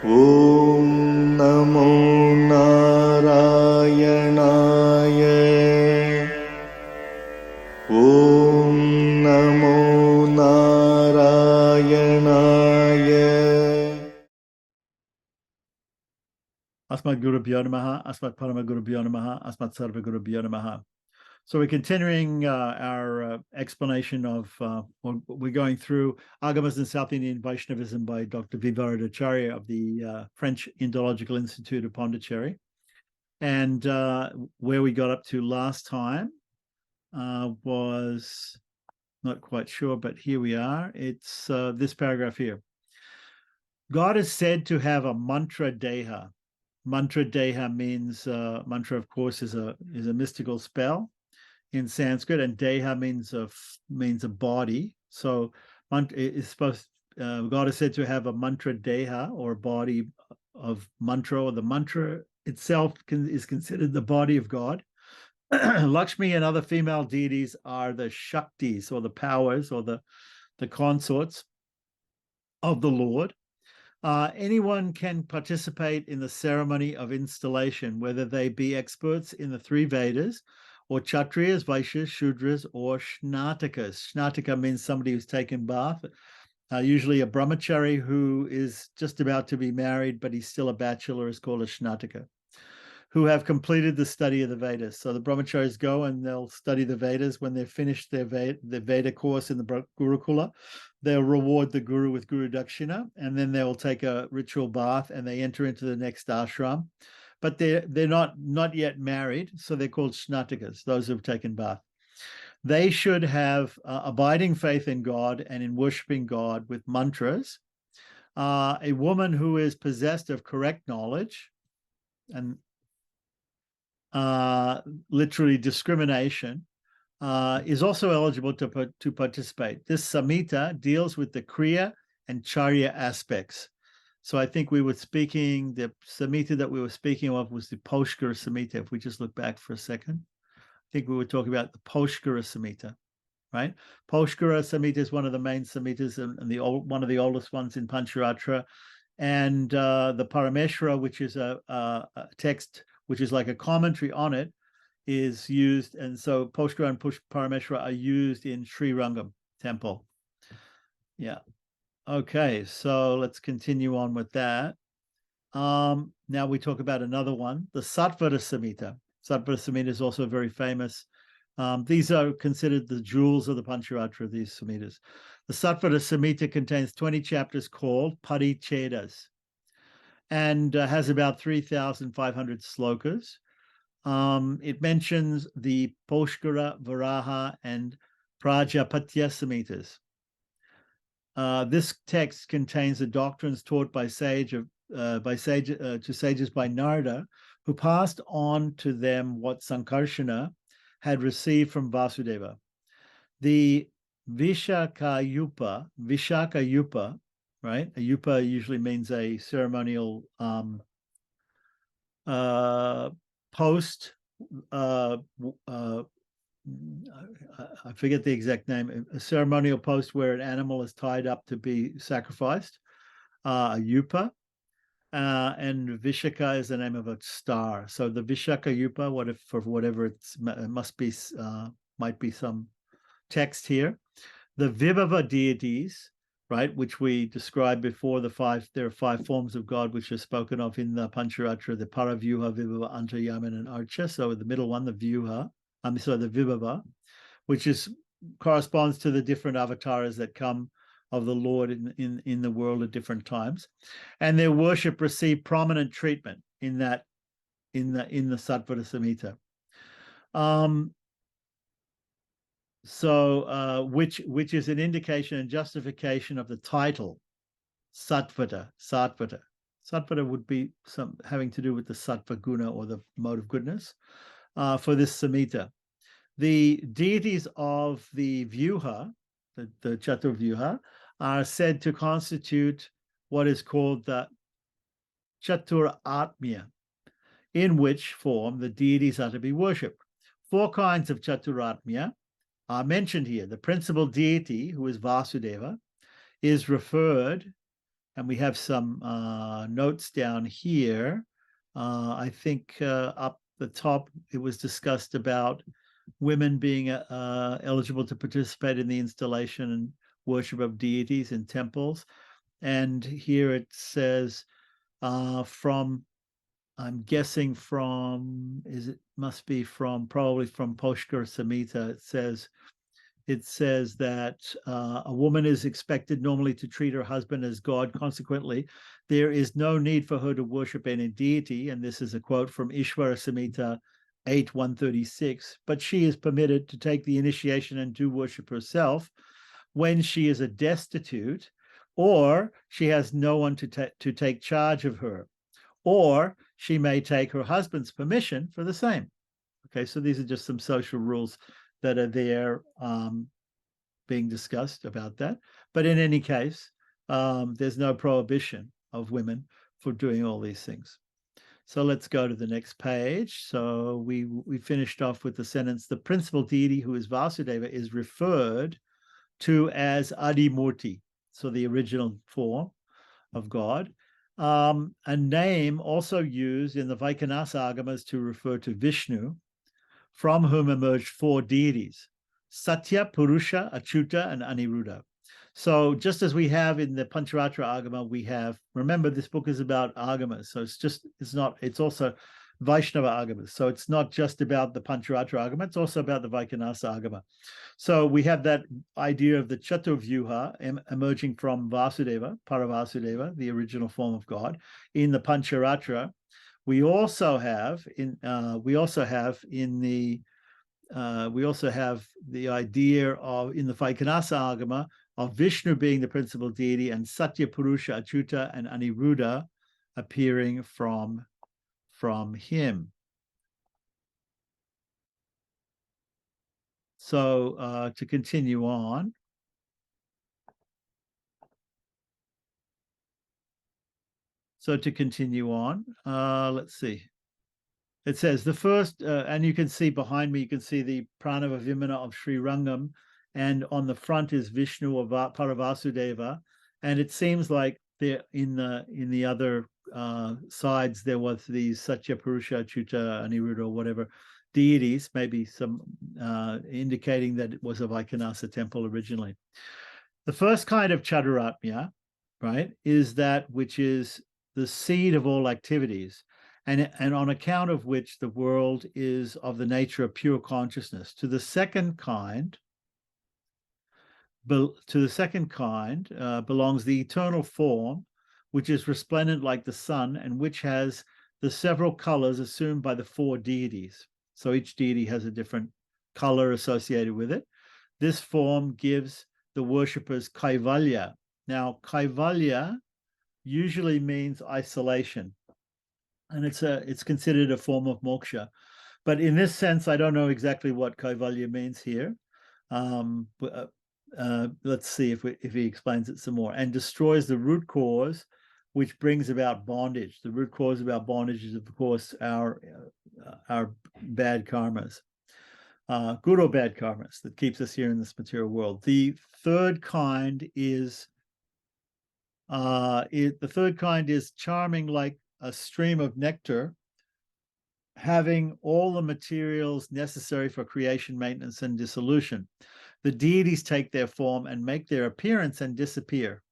ॐ नमो नारायणाय ॐ नमो नारायणाय Asmat Gurubhyo Namaha, Asmat Parama Gurubhyo Namaha, Asmat Sarva Gurubhyo Namaha. So we're continuing our explanation of, we're going through Agamas and South Indian Vaishnavism by Dr. Vivaradacharya of the French Indological Institute of Pondicherry. And where we got up to last time was not quite sure, but here we are. It's this paragraph here. God is said to have a mantra deha. Mantra deha means mantra, of course, is a mystical spell in Sanskrit, and deha means a body. So God is said to have a mantra deha, or a body of mantra, or the mantra itself is considered the body of God. Lakshmi and other female deities are the Shaktis, or the powers, or the consorts of the Lord. Anyone can participate in the ceremony of installation, whether they be experts in the three Vedas, or Kshatriyas, Vaishyas, Shudras, or Shnatakas. Shnataka means somebody who's taken bath, usually a brahmachari who is just about to be married, but he's still a bachelor, is called a Shnataka, who have completed the study of the Vedas. So the brahmacharis go and they'll study the Vedas. When they've finished their Veda course in the Gurukula, they'll reward the guru with Guru Dakshina, and then they'll take a ritual bath and they enter into the next ashram. But they're not yet married, so they're called Shnatakas, those who've taken bath. They should have abiding faith in God and in worshiping God with mantras. A woman who is possessed of correct knowledge, and literally discrimination, is also eligible to participate. This Samhita deals with the Kriya and Charya aspects. So I think we were speaking, the Samhita that we were speaking of was the Paushkara Samhita. If we just look back for a second, I think we were talking about the Paushkara Samhita, right? Paushkara Samhita is one of the main Samhitas and one of the oldest ones in Pancharatra. And the Parameshwara, which is a text which is like a commentary on it, is used. And so Paushkara and Parameshwara are used in Sri Rangam temple. Yeah. Okay, so let's continue on with that. Now we talk about another one, the Sattvara Samhita. Sattvara Samhita is also very famous. These are considered the jewels of the Pancharatra, these Samhitas. The Sattvara Samhita contains 20 chapters called Parichedas, and has about 3,500 slokas. It mentions the Paushkara, Varaha, and Prajapatya Samhitas. This text contains the doctrines taught by sages by Narada, who passed on to them what Sankarsana had received from Vasudeva. The Vishakayupa, right? A yupa usually means a ceremonial post. I forget the exact name, a ceremonial post where an animal is tied up to be sacrificed, a yupa, and Vishaka is the name of a star. So the Vishaka yupa, for whatever it must be, might be some text here. The Vibhava deities, right, which we described before, there are 5 forms of God which are spoken of in the Pancharatra, the Paravyuha, Vibhava, Antayaman, and Archa. So the middle one, the Vyuha, the Vibhava, which corresponds to the different avatars that come of the Lord in the world at different times, and their worship received prominent treatment in the Sattvara Samhita. Which is an indication and justification of the title Sattvata. Sattvata would be having to do with the Sattva guna, or the mode of goodness, for this Samhita. The deities of the Vyuha, the Chaturvyuha, are said to constitute what is called the Chaturatmya, in which form the deities are to be worshipped. 4 kinds of Chaturatmya are mentioned here. The principal deity, who is Vasudeva, is referred and we have some notes down here. I think up the top, it was discussed about women being eligible to participate in the installation and worship of deities in temples. And here it says from, I'm guessing from, must be from, probably from Pushkar Samhita. It says that a woman is expected normally to treat her husband as God. Consequently, there is no need for her to worship any deity. And this is a quote from Ishvara Samhita 8:136. But she is permitted to take the initiation and do worship herself when she is a destitute, or she has no one to take charge of her, or she may take her husband's permission for the same. Okay, so these are just some social rules that are there being discussed about that. But in any case, there's no prohibition of women for doing all these things. So let's go to the next page. So we finished off with the sentence, the principal deity, who is Vasudeva, is referred to as Adimurti, so the original form of God. A name also used in the Vaikanasa Agamas to refer to Vishnu, from whom emerged four deities: Satya, Purusha, Achyuta, and Aniruddha. So just as we have in the Pancharatra Agama, we have, remember, this book is about Agamas. So it's also Vaishnava Agamas. So it's not just about the Pancharatra Agama, it's also about the Vaikanasa Agama. So we have that idea of the Chaturvyuha emerging from Vasudeva, Paravasudeva, the original form of God, in the Pancharatra. We also have the idea of, in the Vaikanasa Agama, of Vishnu being the principal deity and Satya, Purusha, Achyuta, and Aniruddha appearing from him. So to continue on. Let's see. It says the first, and you can see behind me, you can see the Pranava Vimana of Sri Rangam, and on the front is Vishnu of Paravasudeva. And it seems like there in the other sides there was these Satya, Purusha, Achyuta, Aniruddha, or whatever deities, maybe some indicating that it was a Vaikanasa temple originally. The first kind of Chaturatmya, right, is that which is the seed of all activities, and on account of which the world is of the nature of pure consciousness. To the second kind belongs the eternal form, which is resplendent like the sun, and which has the several colors assumed by the four deities. So each deity has a different color associated with it. This form gives the worshippers kaivalya. Now, kaivalya usually means isolation, and it's considered a form of moksha. But in this sense, I don't know exactly what kaivalya means here. Let's see if he explains it some more. And destroys the root cause, which brings about bondage. The root cause about bondage is, of course, our bad karmas, good or bad karmas, that keeps us here in this material world. The third kind is charming like a stream of nectar, having all the materials necessary for creation, maintenance, and dissolution. The deities take their form and make their appearance and disappear.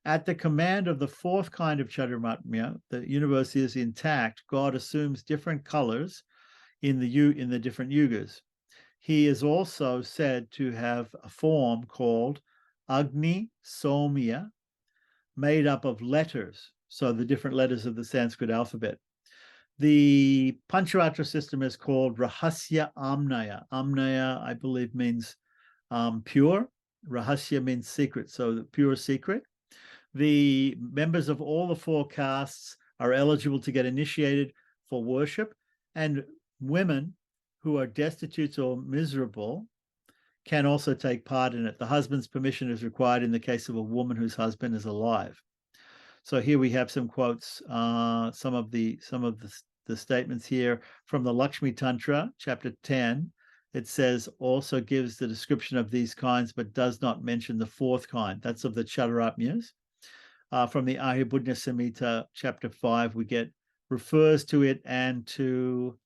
At the command of the fourth kind of Chaturatmya, the universe is intact. God assumes different colors in the different yugas. He is also said to have a form called Agni Somya, made up of letters, so the different letters of the Sanskrit alphabet. The Pancharatra system is called Rahasya Amnaya. Amnaya, I believe, means pure. Rahasya means secret, so the pure secret. The members of all the four castes are eligible to get initiated for worship, and women who are destitute or miserable can also take part in it. The husband's permission is required in the case of a woman whose husband is alive. So here we have some quotes, some of the statements here from the Lakshmi Tantra, chapter 10. It says, also gives the description of these kinds, but does not mention the fourth kind. That's of the Chaturatmyas. from the Ahibudnya Samhita, chapter 5, we get refers to it, and to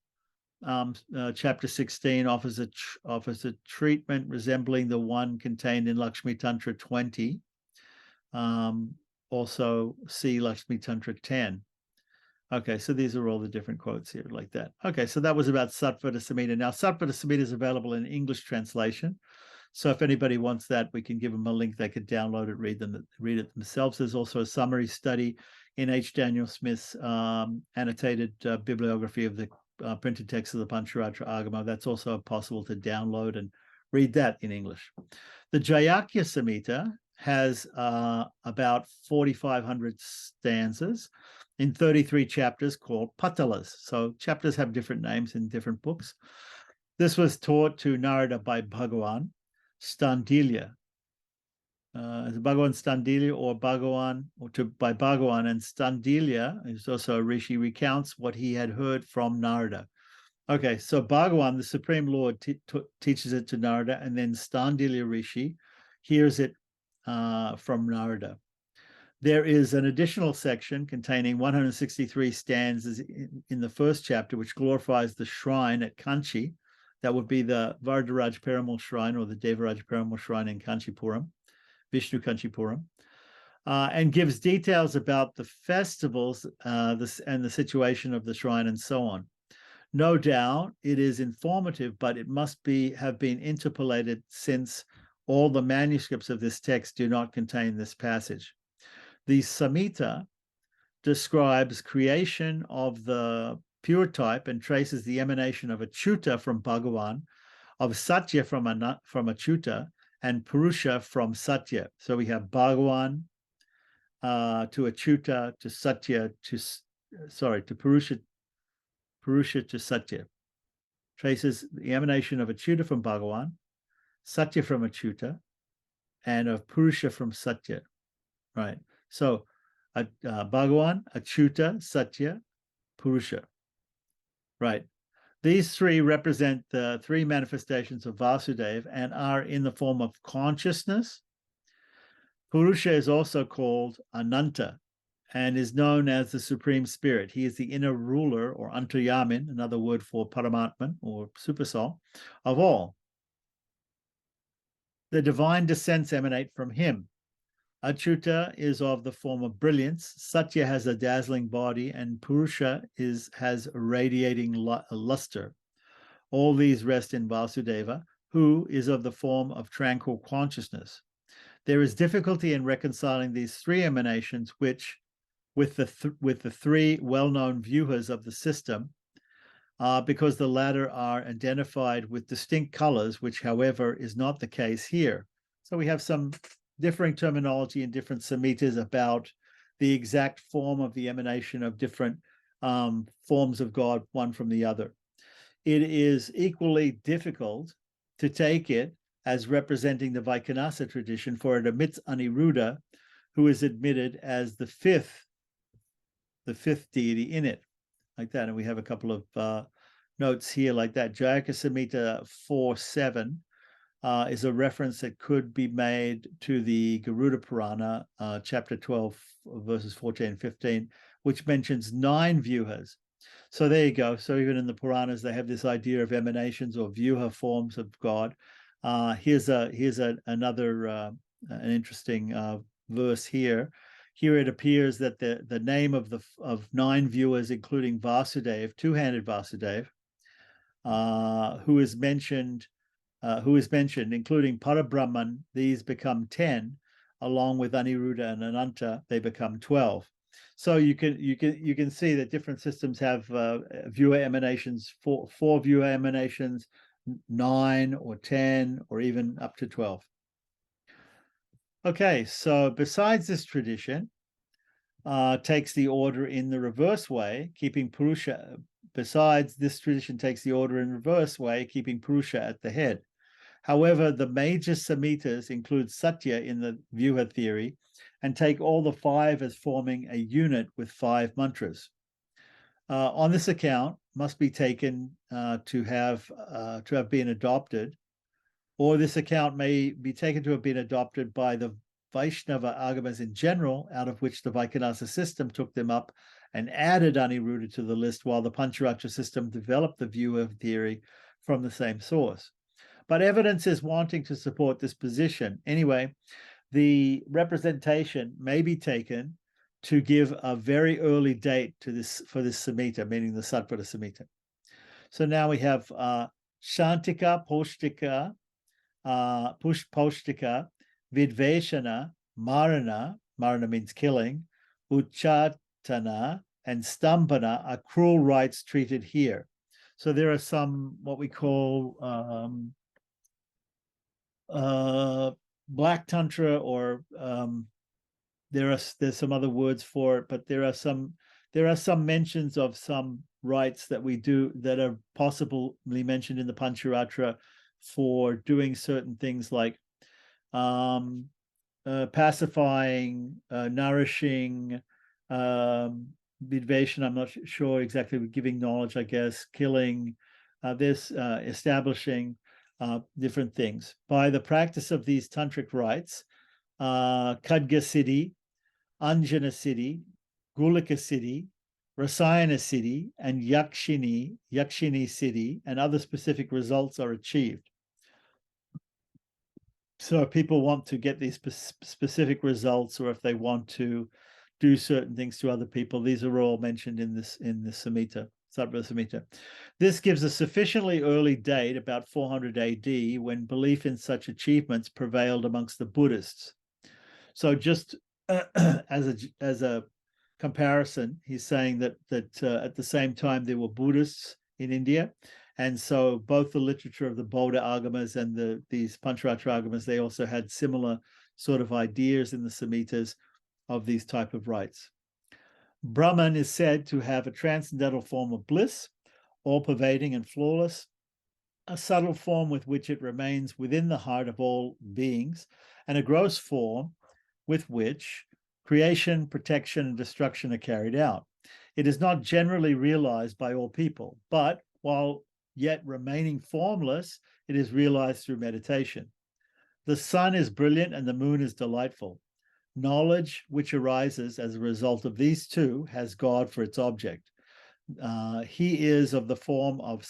chapter 16 offers a treatment resembling the one contained in Lakshmi Tantra 20. Also see Lakshmi Tantra 10. Okay, so these are all the different quotes here like that. Okay, so that was about Sattvata Samhita. Now, Sattvata Samhita is available in English translation. So if anybody wants that, we can give them a link. They could download it, read it themselves. There's also a summary study in H. Daniel Smith's annotated bibliography of the printed text of the Pancharatra Agama. That's also possible to download and read that in English. The Jayakya Samhita has about 4,500 stanzas in 33 chapters called patalas. So chapters have different names in different books. This was taught to Narada by Bhagawan Standilya. Bhagawan Standilya or Bhagawan, by Bhagawan, and Standilya, who's also a rishi, recounts what he had heard from Narada. Okay, so Bhagawan, the Supreme Lord, teaches it to Narada, and then Standilya Rishi hears it from Narada. There is an additional section containing 163 stanzas in the first chapter, which glorifies the shrine at Kanchi. That would be the Varadaraj Perumal Shrine, or the Devaraj Perumal Shrine in Kanchipuram, Vishnu Kanchipuram, and gives details about the festivals and the situation of the shrine and so on. No doubt it is informative, but it must have been interpolated, since all the manuscripts of this text do not contain this passage. The Samhita describes creation of the pure type and traces the emanation of Achyuta from Bhagavan, of Satya from Achyuta, and Purusha from Satya. So we have Bhagavan to Achyuta to Satya to Purusha to Satya. Traces the emanation of Achyuta from Bhagavan, Satya from Achyuta, and of Purusha from Satya. Right. So Bhagavan, Achyuta, Satya, Purusha. Right. These three represent the three manifestations of Vasudeva and are in the form of consciousness. Purusha is also called Ananta and is known as the Supreme Spirit. He is the inner ruler, or Antaryamin, another word for Paramatman or Supersoul, of all. The divine descents emanate from him. Achyuta is of the form of brilliance, Satya has a dazzling body, and Purusha has a radiating luster. All these rest in Vasudeva, who is of the form of tranquil consciousness. There is difficulty in reconciling these three emanations, which, with the three well-known vyuhas of the system, because the latter are identified with distinct colors, which, however, is not the case here. So we have some differing terminology in different samhitas about the exact form of the emanation of different forms of God, one from the other. It is equally difficult to take it as representing the Vaikhanasa tradition, for it omits Aniruddha, who is admitted as the fifth deity in it, like that. And we have a couple of notes here like that. Jayaka Samhita 4.7 is a reference that could be made to the Garuda Purana, chapter 12, verses 14 and 15, which mentions 9 vyuhas. So there you go. So even in the Puranas, they have this idea of emanations or vyuha forms of God. Here's another an interesting verse here. Here it appears that the name of 9 vyuhas, including Vasudeva, two-handed Vasudeva, who is mentioned, including Parabrahman, these become 10, along with Aniruddha and Ananta, they become 12. So you can see that different systems have vyuha emanations, four vyuha emanations, 9 or 10, or even up to 12. Okay, so besides this tradition, takes the order in the reverse way, keeping Purusha. Besides, this tradition takes the order in reverse way, keeping Purusha at the head. However, the major samhitas include Satya in the vyuha theory and take all the 5 as forming a unit with 5 mantras. On this account, must be taken to have been adopted, or this account may be taken to have been adopted by the Vaishnava Agamas in general, out of which the Vaikhanasa system took them up and added Aniruddha to the list, while the Pancharatra system developed the view of theory from the same source. But evidence is wanting to support this position. Anyway, the representation may be taken to give a very early date to this for this Samhita, meaning the Sattva Samhita. So now we have Shantika, Poshtika, Pushposhtika, Vidveshana, Marana means killing, Uchatana, and Stambhana are cruel rites treated here. So there are some what we call Black Tantra, or there's some other words for it, but there are some mentions of some rites that we do that are possibly mentioned in the Pancharatra for doing certain things like pacifying, nourishing, vidvation, I'm not sure exactly, giving knowledge, I guess, killing, establishing different things. By the practice of these tantric rites, Khadga Siddhi, Anjana Siddhi, Gulika Siddhi, Rasayana Siddhi, and Yakshini Siddhi, and other specific results are achieved. So if people want to get these specific results, or if they want to do certain things to other people, these are all mentioned in this Samhita, Sattva Samhita. This gives a sufficiently early date, about 400 AD, when belief in such achievements prevailed amongst the Buddhists. So just as a comparison, he's saying that at the same time there were Buddhists in India, and so both the literature of the Bodha Agamas and these Pancharatra Agamas, they also had similar sort of ideas in the Samhitas of these type of rites. Brahman is said to have a transcendental form of bliss, all-pervading and flawless, a subtle form with which it remains within the heart of all beings, and a gross form with which creation, protection, and destruction are carried out. It is not generally realized by all people, but while yet remaining formless, it is realized through meditation. The sun is brilliant and the moon is delightful. Knowledge, which arises as a result of these two, has God for its object. He is of the form of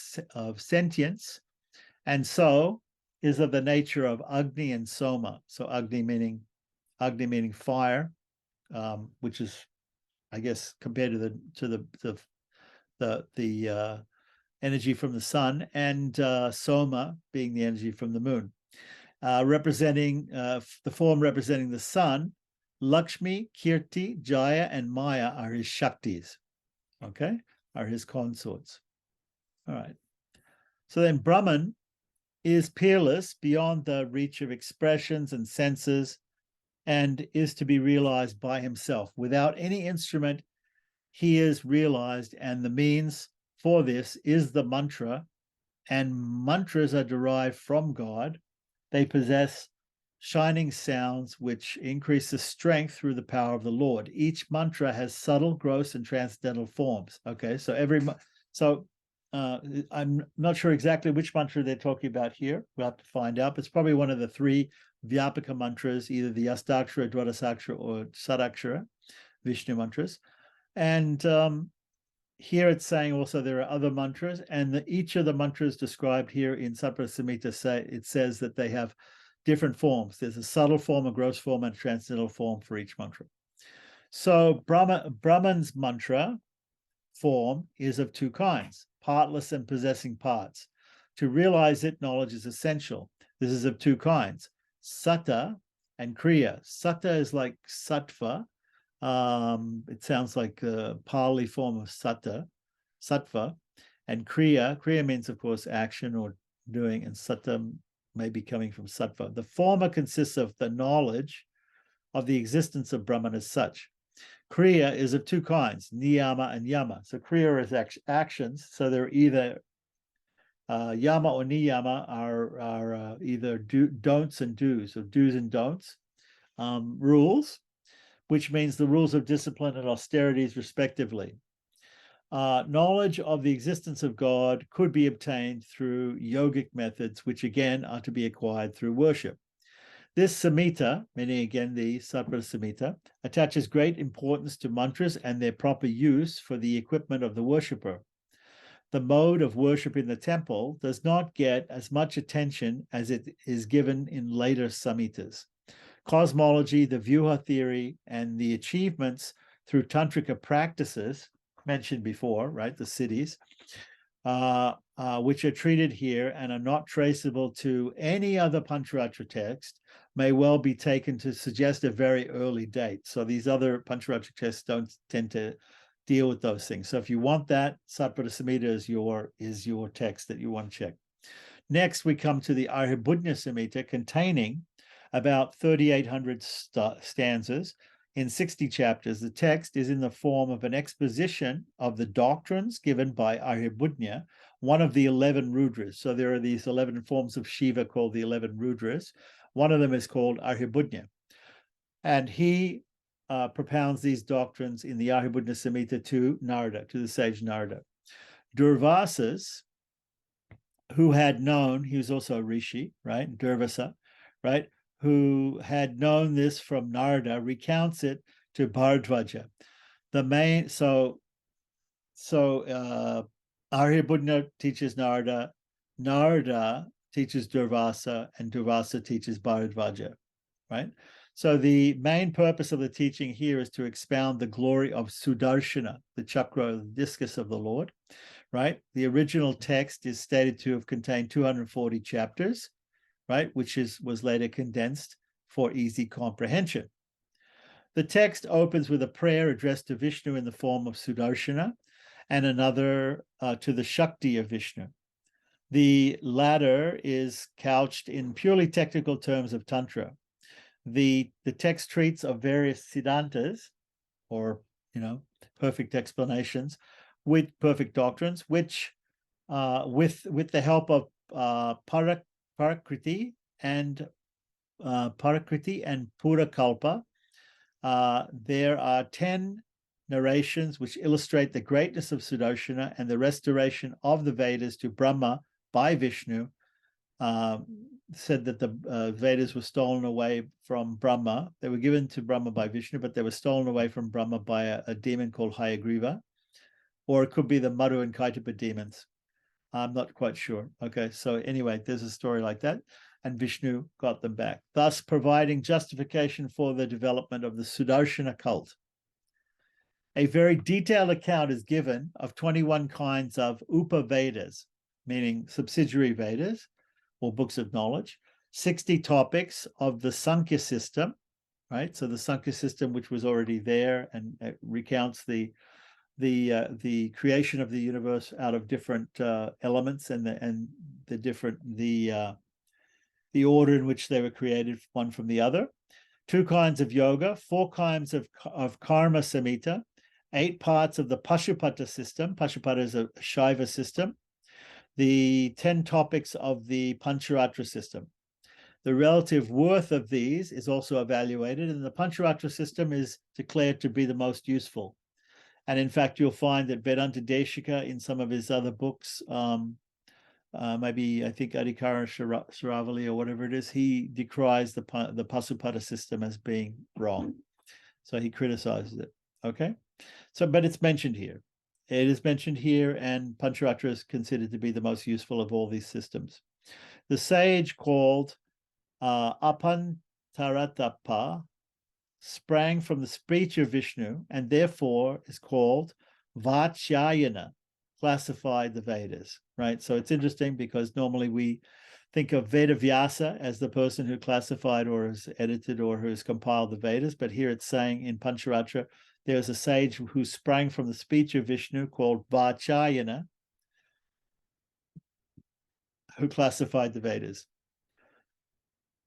sentience, and so is of the nature of Agni and Soma. So Agni meaning fire, which is, I guess, compared to the energy from the sun, and Soma being the energy from the moon. Representing the form representing the sun, Lakshmi, Kirti, Jaya, and Maya are his Shaktis, okay, are his consorts. All right. So then Brahman is peerless beyond the reach of expressions and senses, and is to be realized by himself. Without any instrument, he is realized, and the means for this is the mantra, and mantras are derived from God. They possess shining sounds which increase the strength through the power of the Lord. Each mantra has subtle, gross, and transcendental forms. Okay, so I'm not sure exactly which mantra they're talking about here. We'll have to find out. But it's probably one of the three Vyapaka mantras, either the Astakshara, Dwadasakshara, or Sadakshara, Vishnu mantras. And here it's saying also there are other mantras, and each of the mantras described here in Sattva Samhita says that they have different forms. There's a subtle form, a gross form, and a transcendental form for each mantra. So Brahman's mantra form is of two kinds, partless and possessing parts. To realize it, knowledge is essential. This is of two kinds, Satta and Kriya. Satta is like Sattva. It sounds like a Pali form of Sattva, and Kriya means, of course, action or doing, and Satta may be coming from Sattva. The former consists of the knowledge of the existence of Brahman as such. Kriya is of two kinds, niyama and yama. So Kriya is actions. So they're either yama or niyama are either don'ts and do's, or do's and don'ts, rules, which means the rules of discipline and austerities respectively. Knowledge of the existence of God could be obtained through yogic methods, which again are to be acquired through worship. This Samhita, meaning again the Sattvara Samhita, attaches great importance to mantras and their proper use for the equipment of the worshipper. The mode of worship in the temple does not get as much attention as it is given in later Samhitas. Cosmology, the Vyuha theory, and the achievements through Tantrika practices mentioned before, right, the siddhis, which are treated here and are not traceable to any other Pancharatra text, may well be taken to suggest a very early date. So these other Pancharatra texts don't tend to deal with those things. So if you want that, Sattvara Samhita is your text that you want to check. Next, we come to the Arhibudnya Samhita, containing about 3,800 stanzas in 60 chapters. The text is in the form of an exposition of the doctrines given by Arhibudnya, one of the 11 Rudras. So there are these 11 forms of Shiva called the 11 Rudras. One of them is called Arhibudnya. And he propounds these doctrines in the Arhibudnya Samhita to Narada, to the sage Narada. Durvasas, who had known, he was also a rishi, right? Durvasa, right? Who had known this from Narada, recounts it to Bharadwaja. The main, so Arhibudnya teaches Narada, Narada teaches Durvasa, and Durvasa teaches Bharadwaja, right? So the main purpose of the teaching here is to expound the glory of Sudarshana, the chakra, the discus of the Lord, right? The original text is stated to have contained 240 chapters, right, which was later condensed for easy comprehension. The text opens with a prayer addressed to Vishnu in the form of Sudarshana and another to the Shakti of Vishnu. The latter is couched in purely technical terms of Tantra. The text treats of various siddhantas, or perfect explanations, with perfect doctrines, which with the help of Parakriti and Purakalpa, there are 10 narrations which illustrate the greatness of Sudarshana and the restoration of the Vedas to Brahma by Vishnu. Said that the Vedas were stolen away from Brahma. They were given to Brahma by Vishnu, but they were stolen away from Brahma by a demon called Hayagriva, or it could be the Madhu and Kaitapa demons. I'm not quite sure. Okay, so anyway, there's a story like that, and Vishnu got them back, thus providing justification for the development of the Sudarshana cult. A very detailed account is given of 21 kinds of Upa-Vedas, meaning subsidiary Vedas, or books of knowledge, 60 topics of the Sankhya system, right? So the Sankhya system, which was already there, and recounts the creation of the universe out of different elements and the order in which they were created, one from the other. 2 kinds of yoga, 4 kinds of karma samhita, 8 parts of the Pashupata system. Pashupata is a Shaiva system. The 10 topics of the Pancharatra system. The relative worth of these is also evaluated, and the Pancharatra system is declared to be the most useful. And in fact, you'll find that Vedanta Deshika, in some of his other books, maybe I think Adhikara Saravali or whatever it is, he decries the Pasupata system as being wrong. So he criticizes it. Okay, so but it's mentioned here. It is mentioned here, and Pancharatra is considered to be the most useful of all these systems. The sage called Apantaratapa sprang from the speech of Vishnu, and therefore is called Vachyayana, classified the Vedas, right? So it's interesting because normally we think of Vedavyasa as the person who classified or has edited or who has compiled the Vedas, but here it's saying in Pancharatra, there's a sage who sprang from the speech of Vishnu called Vachyayana, who classified the Vedas.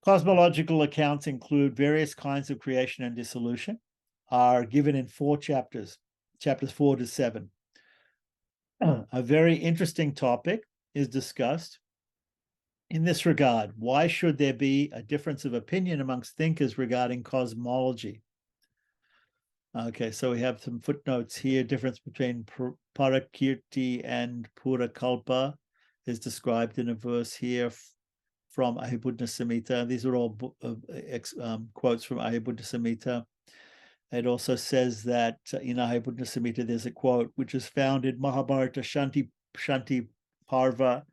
Cosmological accounts include various kinds of creation and dissolution, are given in 4 chapters, chapters 4 to 7. A very interesting topic is discussed in this regard. Why should there be a difference of opinion amongst thinkers regarding cosmology? Okay, so we have some footnotes here. Difference between Parakirti and Purakalpa is described in a verse here. from Ahibudna Samhita. These are all quotes from Ahibudna Samhita. It also says that in Ahibudna Samhita, there's a quote which is found in Mahabharata Shanti Parva,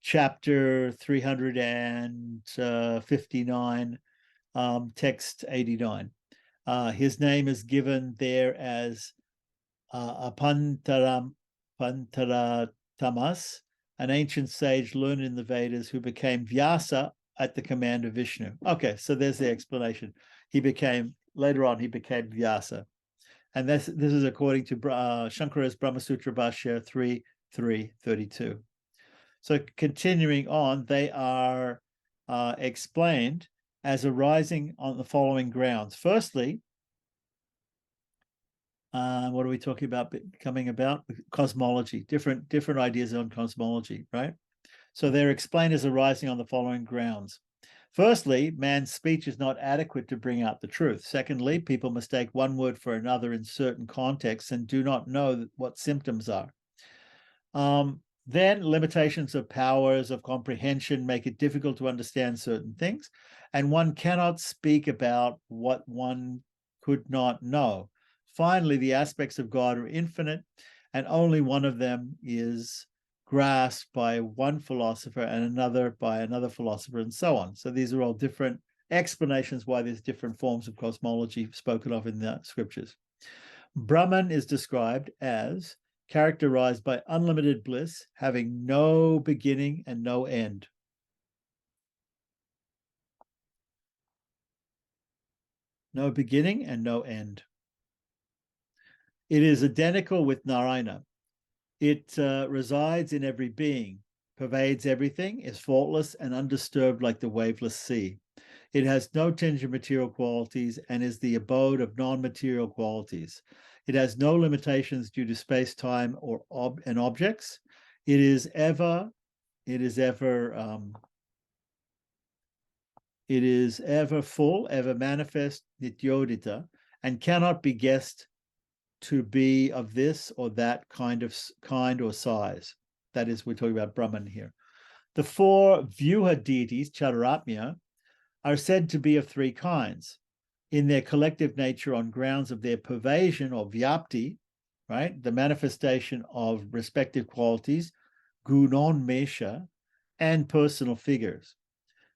chapter 359, text 89. His name is given there as Pantaratamas, an ancient sage learned in the Vedas who became Vyasa at the command of Vishnu. Okay, so there's the explanation. Later on, he became Vyasa. And this is according to Shankara's Brahmasutra Bhashya 3.3.32. So continuing on, they are explained as arising on the following grounds. Firstly, what are we talking about coming about? Cosmology, different ideas on cosmology, right? So they're explained as arising on the following grounds. Firstly, man's speech is not adequate to bring out the truth. Secondly, people mistake one word for another in certain contexts and do not know what symptoms are. Then limitations of powers of comprehension make it difficult to understand certain things, and one cannot speak about what one could not know. Finally, the aspects of God are infinite, and only one of them is grasped by one philosopher and another by another philosopher, and so on. So these are all different explanations why there's different forms of cosmology spoken of in the scriptures. Brahman is described as characterized by unlimited bliss, having no beginning and no end. No beginning and no end. It is identical with Narayana. It resides in every being, pervades everything, is faultless and undisturbed like the waveless sea. It has no tinge of material qualities and is the abode of non-material qualities. It has no limitations due to space, time, or objects. It is ever full, ever manifest, nityodita, and cannot be guessed to be of this or that kind or size. That is, we're talking about Brahman here. The four Vyuha deities, Chaturatmya, are said to be of three kinds in their collective nature on grounds of their pervasion or vyapti, right? The manifestation of respective qualities, gunonmesha, and personal figures.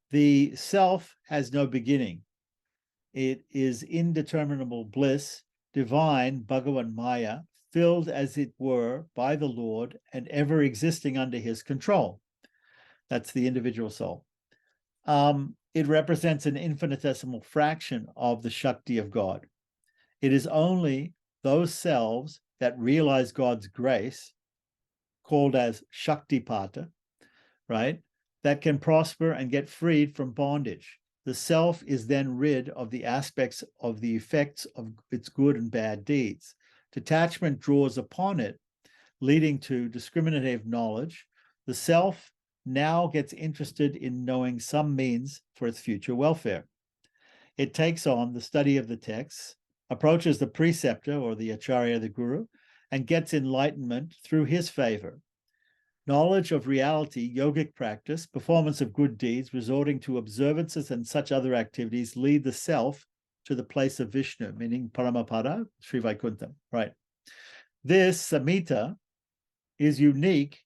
The self has no beginning. It is indeterminable bliss, divine Bhagavan Maya, filled as it were by the Lord and ever existing under his control. That's the individual soul. It represents an infinitesimal fraction of the Shakti of God. It is only those selves that realize God's grace, called as Shaktipata, right, that can prosper and get freed from bondage. The self is then rid of the aspects of the effects of its good and bad deeds. Detachment draws upon it, leading to discriminative knowledge. The self now gets interested in knowing some means for its future welfare. It takes on the study of the texts, approaches the preceptor or the acharya, the guru, and gets enlightenment through his favor. Knowledge of reality, yogic practice, performance of good deeds, resorting to observances and such other activities lead the self to the place of Vishnu, meaning Paramapada, Sri Vaikuntham, right? This Samhita is unique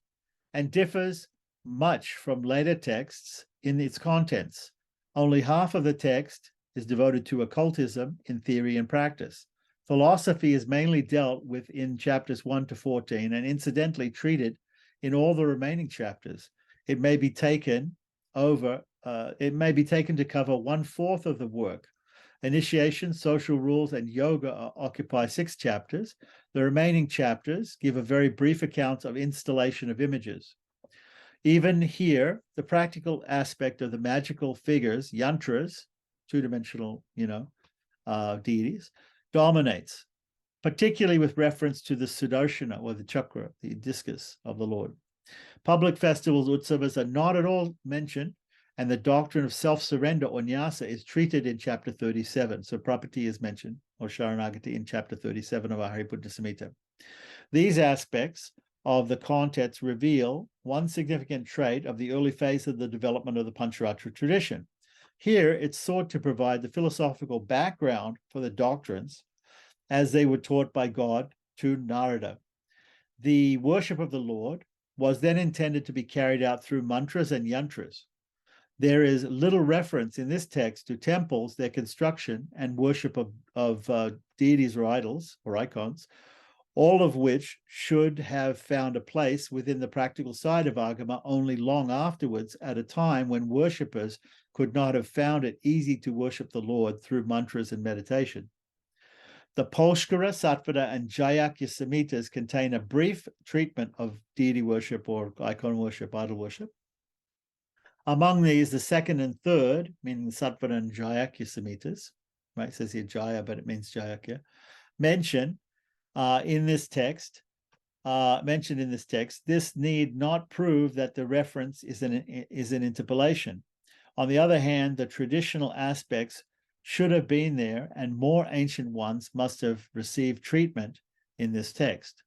and differs much from later texts in its contents. Only half of the text is devoted to occultism in theory and practice. Philosophy is mainly dealt with in chapters 1 to 14 and incidentally treated in all the remaining chapters. It may be taken to cover 1/4 of the work. Initiation, social rules, and yoga occupy 6 chapters. The remaining chapters give a very brief account of installation of images. Even here, the practical aspect of the magical figures, yantras, two-dimensional, deities, dominates, particularly with reference to the Sudarshana, or the chakra, the discus of the Lord. Public festivals, utsavas, are not at all mentioned, and the doctrine of self-surrender, or nyasa, is treated in chapter 37. So prapati is mentioned, or sharanagati, in chapter 37 of Hariputta Samhita. These aspects of the contents reveal one significant trait of the early phase of the development of the Pancharatra tradition. Here, it's sought to provide the philosophical background for the doctrines as they were taught by God to Narada. The worship of the Lord was then intended to be carried out through mantras and yantras. There is little reference in this text to temples, their construction, and worship of deities or idols or icons, all of which should have found a place within the practical side of Agama only long afterwards, at a time when worshippers could not have found it easy to worship the Lord through mantras and meditation. The Polshkara, Sattvada, and Jayakya Samhitas contain a brief treatment of deity worship or icon worship, idol worship. Among these, the second and third, meaning the Sattvada and Jayakya Samhitas, right? It says here Jaya, but it means Jayakya, mentioned in this text. This need not prove that the reference is an interpolation. On the other hand, the traditional aspects should have been there, and more ancient ones must have received treatment in this text.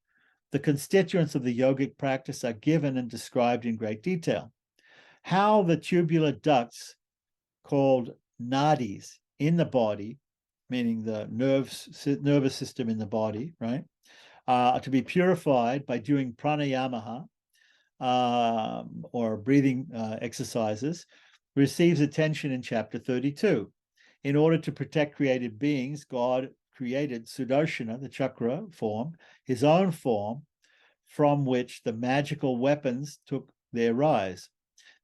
The constituents of the yogic practice are given and described in great detail. How the tubular ducts, called nadis, in the body, meaning the nervous system in the body, right, are to be purified by doing pranayama or breathing exercises, receives attention in chapter 32. In order to protect created beings, God created Sudarshana, the chakra form, his own form, from which the magical weapons took their rise.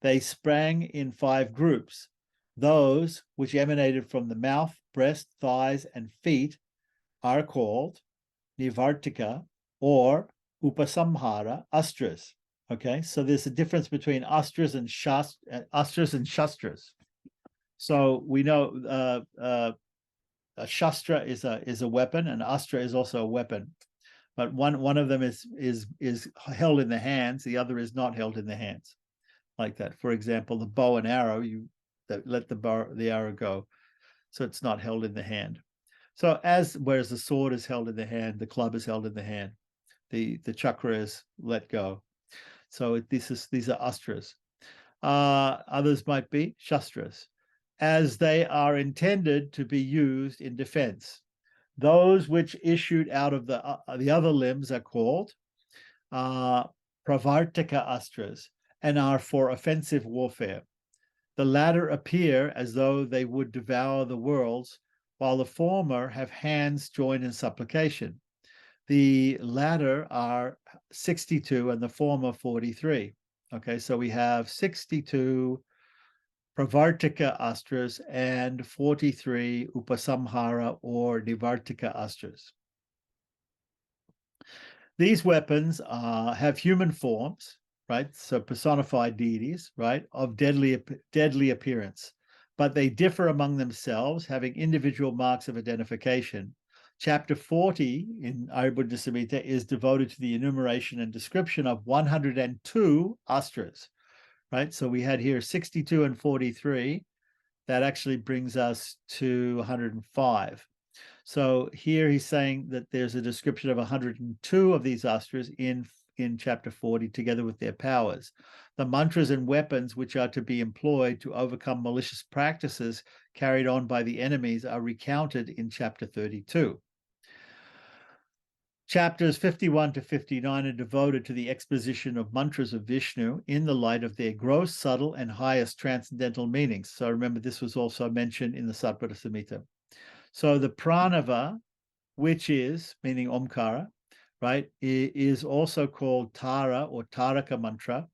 They sprang in 5 groups. Those which emanated from the mouth, breast, thighs, and feet are called Nivartika or Upasamhara astras. Okay, so there's a difference between astras and shastras. So we know a shastra is a weapon, and astra is also a weapon, but one of them is held in the hands, the other is not held in the hands, like that. For example, the bow and arrow, you let the arrow go, so it's not held in the hand. So whereas the sword is held in the hand, the club is held in the hand, the chakra is let go. So these are astras. Others might be shastras, as they are intended to be used in defense. Those which issued out of the other limbs are called pravartika astras and are for offensive warfare. The latter appear as though they would devour the worlds, while the former have hands joined in supplication. The latter are 62 and the former 43. Okay, so we have 62 pravartika astras and 43 upasamhara or nivartika astras. These weapons have human forms, right? So personified deities, right, of deadly appearance, but they differ among themselves, having individual marks of identification. Chapter 40 in Aribuddha Samhita is devoted to the enumeration and description of 102 astras, right? So we had here 62 and 43. That actually brings us to 105. So here he's saying that there's a description of 102 of these astras in chapter 40, together with their powers. The mantras and weapons which are to be employed to overcome malicious practices carried on by the enemies are recounted in chapter 32. Chapters 51 to 59 are devoted to the exposition of mantras of Vishnu in the light of their gross, subtle, and highest transcendental meanings. So remember, this was also mentioned in the Sattvada Samhita. So the pranava, which is, meaning Omkara, right, is also called Tara or Taraka mantra,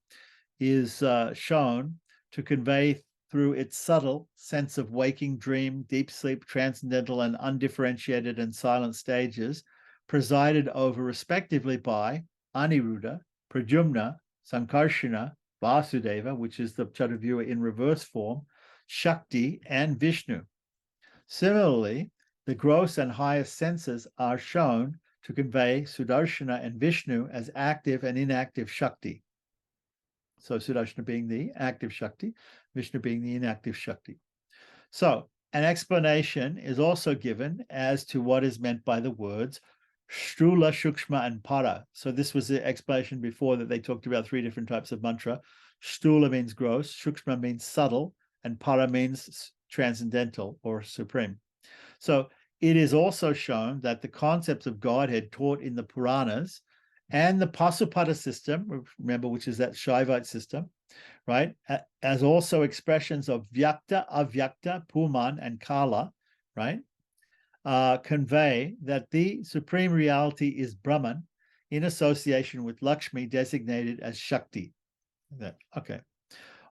is shown to convey through its subtle sense of waking, dream, deep sleep, transcendental, and undifferentiated and silent stages, presided over respectively by Aniruddha, Pradyumna, Sankarshana, Vasudeva, which is the Chaturyuga in reverse form, Shakti, and Vishnu. Similarly, the gross and highest senses are shown to convey Sudarshana and Vishnu as active and inactive Shakti. So Sudarshana being the active Shakti, Vishnu being the inactive Shakti. So an explanation is also given as to what is meant by the words Sthula, Shukshma, and Para. So this was the explanation before that they talked about 3 different types of mantra. Sthula means gross, Shukshma means subtle, and Para means transcendental or supreme. So it is also shown that the concepts of Godhead taught in the Puranas and the Pasupada system, remember, which is that Shaivite system, right, as also expressions of Vyakta, Avyakta, Puman, and Kala, right, convey that the supreme reality is Brahman in association with Lakshmi, designated as Shakti. Okay.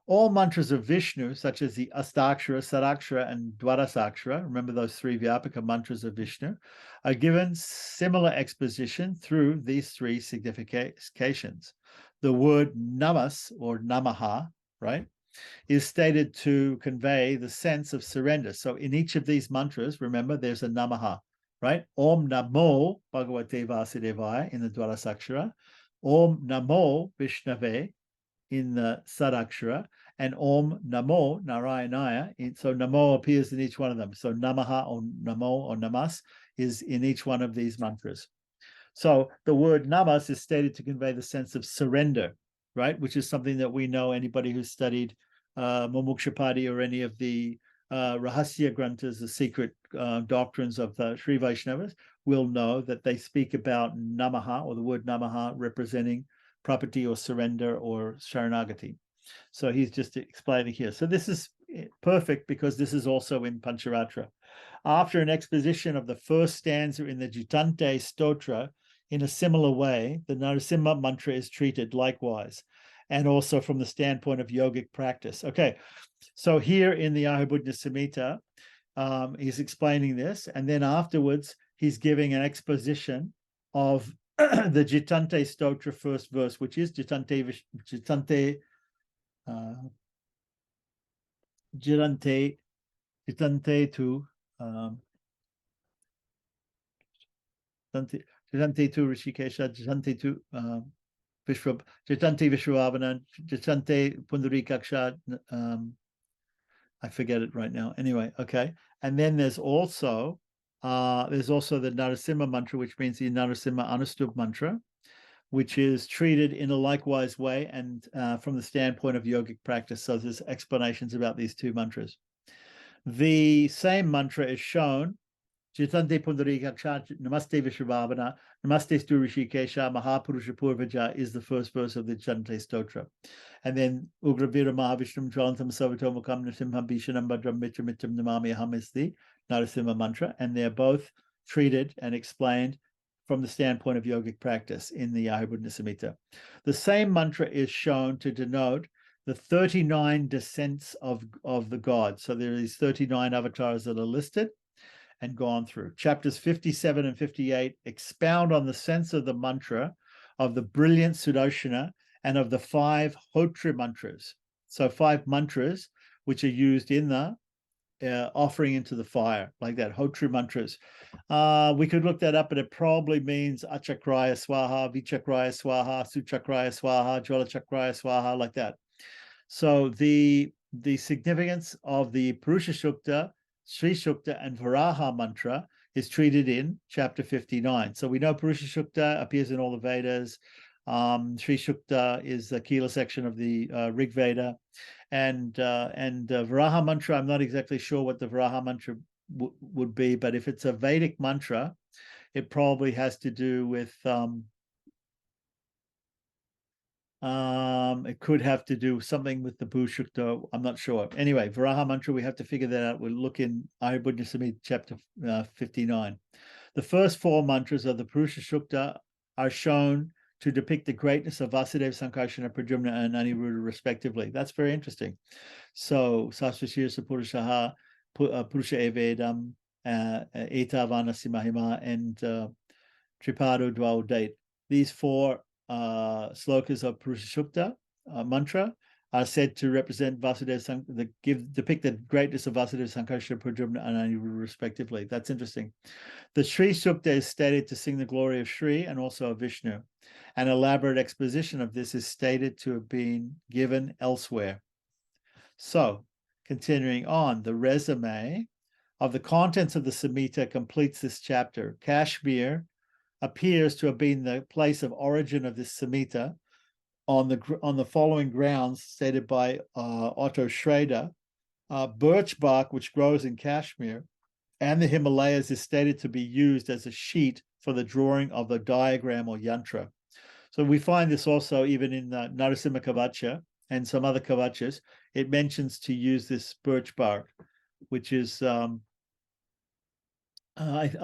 All mantras of Vishnu, such as the Astakshara, Sarakshara, and Dwarasakshara, remember those 3 Vyapaka mantras of Vishnu, are given similar exposition through these 3 significations. The word namas or namaha, right, is stated to convey the sense of surrender. So in each of these mantras, remember, there's a namaha, right? Om Namo Bhagavate Vasudevaya in the Dwarasakshara, Om Namo Vishnave in the Sadakshara, and Om Namo Narayanaya. So Namo appears in each one of them. So Namaha or Namo or Namas is in each one of these mantras. So the word Namas is stated to convey the sense of surrender, right? Which is something that we know, anybody who's studied Mumukshapadi or any of the Rahasya Granthas, the secret doctrines of the Sri Vaishnavas, will know that they speak about Namaha, or the word Namaha, representing property or surrender or Sharanagati. So he's just explaining here. So this is perfect because this is also in Pancharatra. After an exposition of the first stanza in the Jitante Stotra, in a similar way, the Narasimha mantra is treated likewise, and also from the standpoint of yogic practice. Okay, so here in the Ahabhujna Samhita, he's explaining this, and then afterwards he's giving an exposition of the Jitante Stotra first verse, which is Jitante tu Jitante tu Rishikesha, Jitante tu Jitante Vishwavana, Jitante Pundarikaksha. I forget it right now. Anyway, okay. And then there's also the Narasimha mantra, which means the Narasimha Anustubh mantra, which is treated in a likewise way and from the standpoint of yogic practice. So there's explanations about these 2 mantras. The same mantra is shown, Jitante Pundarikaksha, Namaste Vishwavana, Namaste Stu Rishikesha, Mahapurusha Purvaja is the first verse of the Jitante Stotra. And then Ugravira Mahavishnu Jalantam Savatomukam Nasimham Bhishanam Bhadram Mitra Mitram Namami Aham is the Narasimha mantra. And they're both treated and explained from the standpoint of yogic practice in the Ahabhujna Samhita. The same mantra is shown to denote the 39 descents of the gods. So there are these 39 avatars that are listed and gone through. Chapters 57 and 58 expound on the sense of the mantra, of the brilliant Sudarshana, and of the 5 Hotri mantras. So 5 mantras which are used in the offering into the fire, like that, Hotri mantras. We could look that up, but it probably means Achakraya Swaha, Vichakraya Swaha, Suchakraya Swaha, Jwalachakraya Swaha, like that. So the significance of the Purusha Sukta, Sri Sukta, and Varaha mantra is treated in chapter 59. So we know Purusha Sukta appears in all the Vedas. Sri Sukta is the Kila section of the Rig Veda, and Varaha mantra, I'm not exactly sure what the Varaha mantra would be, but if it's a Vedic mantra, it probably has to do with it could have to do something with the Bhushukta. I'm not sure. Anyway, Varaha mantra, we have to figure that out. We'll look in Ahabhujna Samhita chapter 59. The first 4 mantras of the Purusha Sukta are shown to depict the greatness of Vasudeva, Sankarsana, Pradyumna, and Aniruddha, respectively. That's very interesting. So, Sasvashirsa Purushaha, Purusha Evedam, Etavana Simahima, and Tripado Dwau Date. These 4 slokas of Purusha Sukta mantra are said to represent Vasudeva, depict the greatness of Vasudeva, Sankarsana, Pradyumna, and Aniruddha, respectively. That's interesting. The Sri Sukta is stated to sing the glory of Sri and also of Vishnu. An elaborate exposition of this is stated to have been given elsewhere. So, continuing on, the resume of the contents of the Samhita completes this chapter. Kashmir appears to have been the place of origin of this Samhita on the following grounds stated by Otto Schrader. Birch bark, which grows in Kashmir and the Himalayas, is stated to be used as a sheet for the drawing of the diagram or yantra. So we find this also even in Narasimha Kavacha and some other Kavachas. It mentions to use this birch bark, which is, I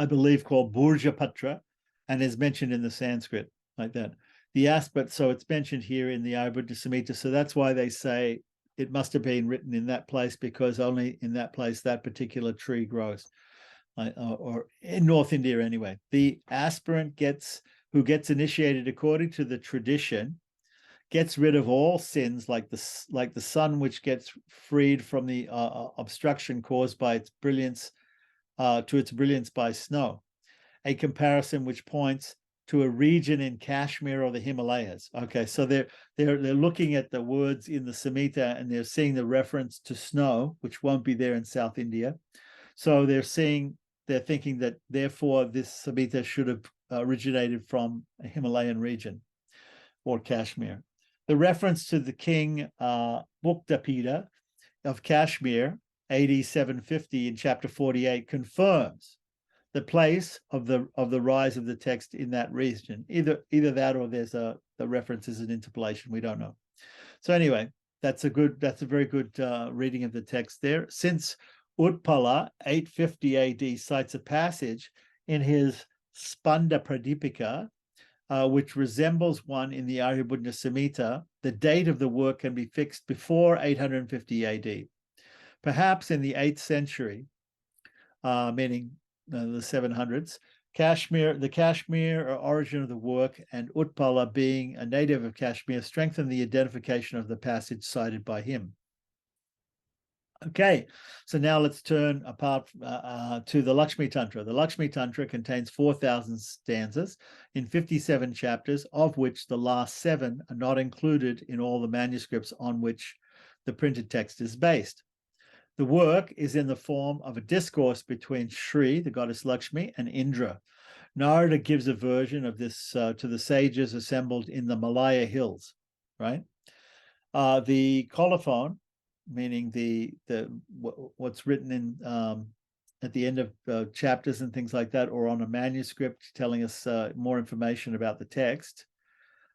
believe, called Burja Patra, and is mentioned in the Sanskrit like that. The aspect, so it's mentioned here in the Aryabhuta Samhita. So that's why they say it must have been written in that place, because only in that place that particular tree grows, or in North India anyway. The aspirant who gets initiated according to the tradition gets rid of all sins, like the sun, which gets freed from the obstruction caused by its brilliance to its brilliance by snow. A comparison which points to a region in Kashmir or the Himalayas. Okay, so they're looking at the words in the Samhita and they're seeing the reference to snow, which won't be there in South India. So they're thinking that therefore this Samhita should have originated from a Himalayan region or Kashmir. The reference to the king Muktapida of Kashmir, AD 750 in chapter 48, confirms the place of the rise of the text in that region. Either that, or the reference is an interpolation. We don't know. So anyway, that's a very good reading of the text there. Since Utpala 850 AD cites a passage in his Spanda Pradipika, which resembles one in the Aryabhuta Samhita, the date of the work can be fixed before 850 AD. Perhaps in the 8th century, meaning the 700s, the Kashmir origin of the work, and Utpala being a native of Kashmir, strengthened the identification of the passage cited by him. Okay, so now let's turn to the Lakshmi Tantra. The Lakshmi Tantra contains 4,000 stanzas in 57 chapters, of which the last 7 are not included in all the manuscripts on which the printed text is based. The work is in the form of a discourse between Shri, the goddess Lakshmi, and Indra. Narada gives a version of this to the sages assembled in the Malaya hills, right? The colophon, meaning what's written in at the end of chapters and things like that, or on a manuscript telling us more information about the text,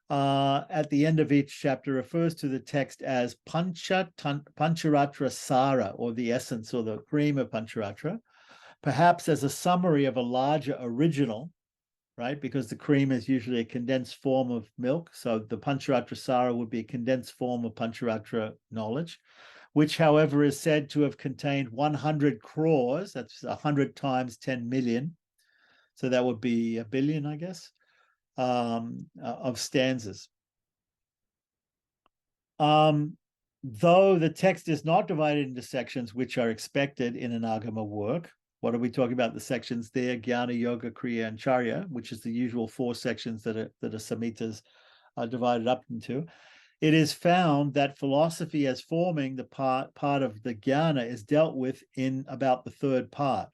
at the end of each chapter refers to the text as Pancharatra Sara, or the essence or the cream of Pancharatra, perhaps as a summary of a larger original, right? Because the cream is usually a condensed form of milk. So the Pancharatra Sara would be a condensed form of Pancharatra knowledge, which, however, is said to have contained 100 crores, that's 100 times 10 million. So that would be a billion, I guess, of stanzas. Though the text is not divided into sections, which are expected in an Agama work. What are we talking about? The sections there: Jnana, Yoga, Kriya, and Charya, which is the usual 4 sections that are Samhitas are divided up into. It is found that philosophy as forming the part of the Jnana is dealt with in about the 3rd part,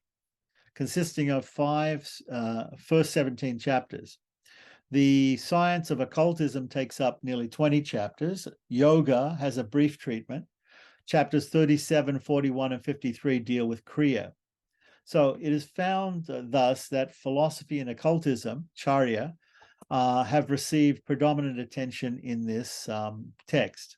consisting of first 17 chapters. The science of occultism takes up nearly 20 chapters. Yoga has a brief treatment. Chapters 37, 41, and 53 deal with Kriya. So it is found thus that philosophy and occultism, Charya, have received predominant attention in this text.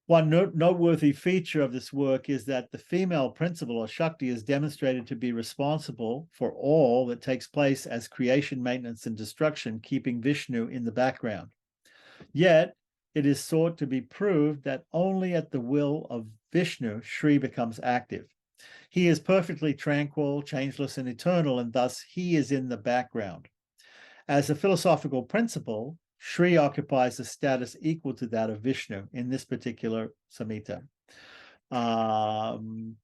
One noteworthy feature of this work is that the female principle, or Shakti, is demonstrated to be responsible for all that takes place as creation, maintenance, and destruction, keeping Vishnu in the background. Yet, it is sought to be proved that only at the will of Vishnu, Shri becomes active. He is perfectly tranquil, changeless, and eternal, and thus he is in the background. As a philosophical principle, Shri occupies a status equal to that of Vishnu in this particular Samhita.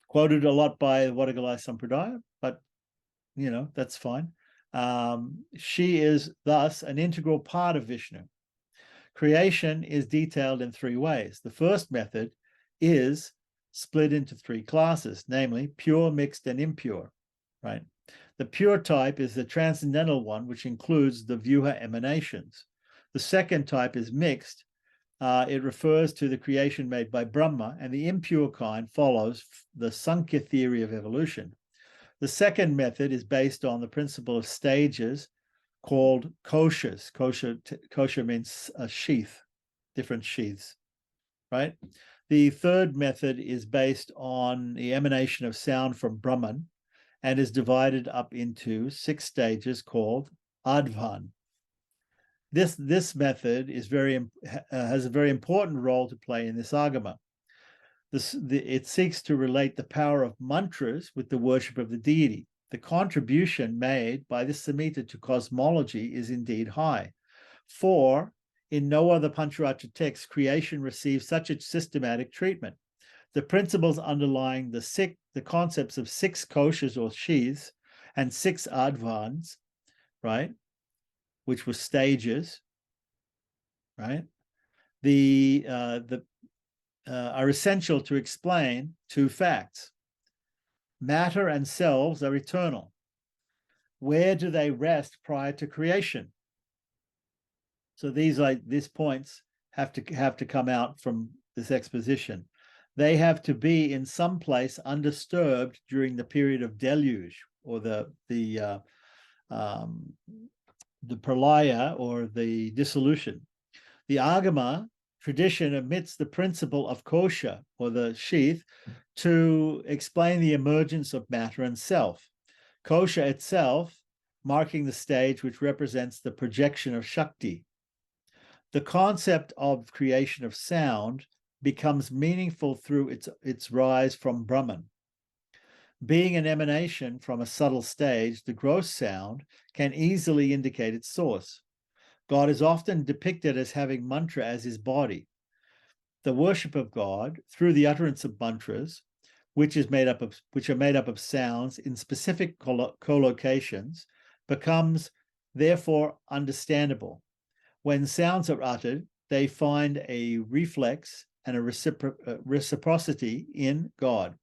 Quoted a lot by Vadagalai Sampradaya, but that's fine. She is thus an integral part of Vishnu. Creation is detailed in 3 ways. The first method is split into 3 classes, namely pure, mixed, and impure, right? The pure type is the transcendental one, which includes the Vyuha emanations. The second type is mixed. It refers to the creation made by Brahma, and the impure kind follows the Sankhya theory of evolution. The second method is based on the principle of stages called koshas. Kosha means a sheath, different sheaths, right? The third method is based on the emanation of sound from Brahman and is divided up into 6 stages called Advan. This method is has a very important role to play in this Agama. It seeks to relate the power of mantras with the worship of the deity. The contribution made by this Samhita to cosmology is indeed high. For in no other Pancharatra text, creation receives such a systematic treatment. The principles underlying the concepts of 6 koshas or sheaths and 6 advans, right, which were stages, right, are essential to explain 2 facts. Matter and selves are eternal. Where do they rest prior to creation? So these points have to come out from this exposition. They have to be in some place undisturbed during the period of deluge, or the pralaya, or the dissolution. The Agama tradition admits the principle of kosha, or the sheath, to explain the emergence of matter and self. Kosha itself marking the stage which represents the projection of Shakti. The concept of creation of sound becomes meaningful through its rise from Brahman. Being an emanation from a subtle stage, the gross sound can easily indicate its source. God is often depicted as having mantra as his body. The worship of God through the utterance of mantras, which are made up of sounds in specific collocations, becomes therefore understandable. When sounds are uttered, they find a reflex and a reciprocity in God.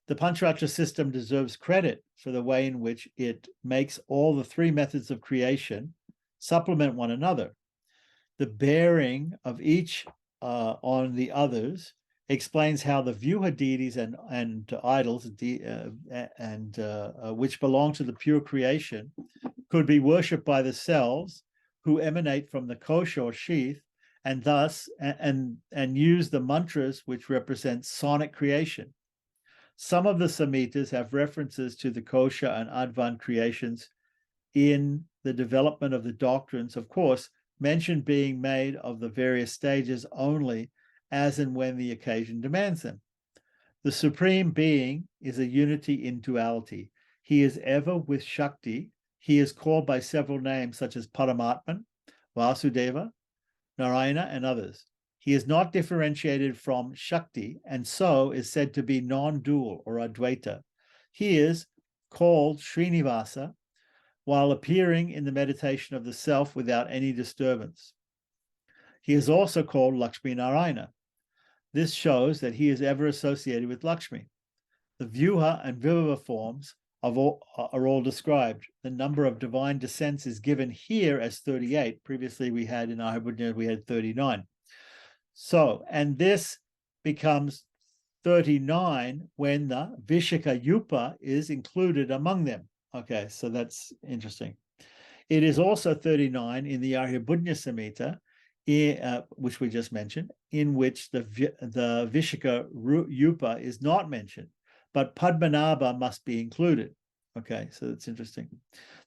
The Pancharatra system deserves credit for the way in which it makes all the 3 methods of creation supplement one another. The bearing of each on the others explains how the Vyuha deities and idols which belong to the pure creation could be worshipped by the selves who emanate from the kosha or sheath, and thus use the mantras which represent sonic creation. Some of the Samhitas have references to the kosha and advan creations in the development of the doctrines, of course, mention being made of the various stages only as and when the occasion demands them. The Supreme Being is a unity in duality. He is ever with Shakti. He is called by several names such as Paramatman, Vasudeva, Narayana, and others. He is not differentiated from Shakti, and so is said to be non-dual or Advaita. He is called Srinivasa while appearing in the meditation of the self without any disturbance. He is also called Lakshmi Narayana. This shows that he is ever associated with Lakshmi. The Vyuha and Vibhava forms are all described. The number of divine descents is given here as 38. Previously, we had in Ahibudnya, we had 39. So, and this becomes 39 when the Vishaka Yupa is included among them. Okay, so that's interesting. It is also 39 in the Arya-Budnya Samhita, which we just mentioned, in which the Vishaka Yupa is not mentioned, but Padmanabha must be included. Okay, so that's interesting.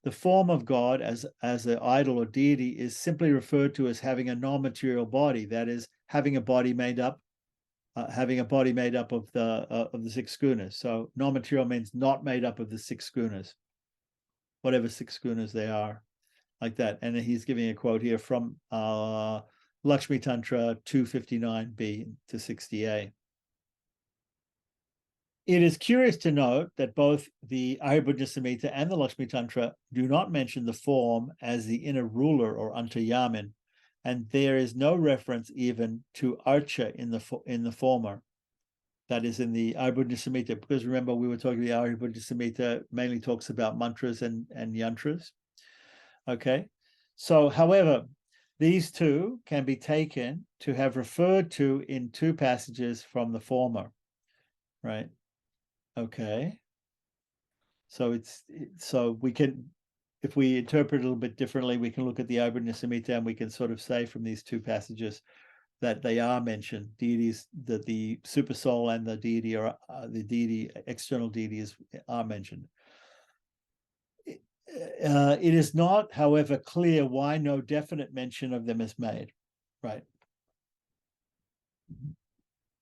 The form of God as an idol or deity is simply referred to as having a non-material body, that is, having a body made up of the 6 gunas. So non-material means not made up of the 6 gunas, whatever 6 gunas they are, like that. And he's giving a quote here from Lakshmi Tantra 259b to 60a. It is curious to note that both the Arya-Budnya Samhita and the Lakshmi Tantra do not mention the form as the inner ruler or Antaryamin, and there is no reference even to Archa in the former. That is in the Ayurveda Samhita, because remember we were talking the Ayurveda Samhita mainly talks about mantras and yantras. Okay, so however, these two can be taken to have referred to in two passages from the former, right? Okay, so so we can, if we interpret it a little bit differently, we can look at the Ayurveda Samhita and we can sort of say from these two passages that they are mentioned, deities, that the super soul and the deity are the deity, external deities are mentioned. It is not, however, clear why no definite mention of them is made, right?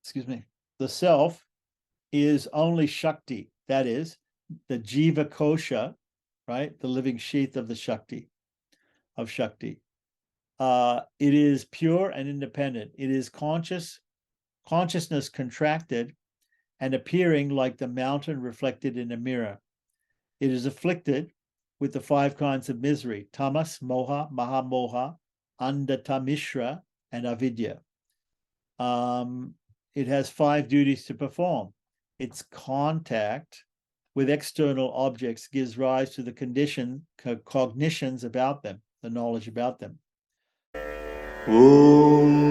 Excuse me. The self is only Shakti, that is, the Jiva Kosha, right? The living sheath of the Shakti, of Shakti. It is pure and independent. It is consciousness contracted and appearing like the mountain reflected in a mirror. It is afflicted with the 5 kinds of misery: tamas, moha, mahamoha, andatamishra, and avidya. It has 5 duties to perform. Its contact with external objects gives rise to the cognitions about them, the knowledge about them. Om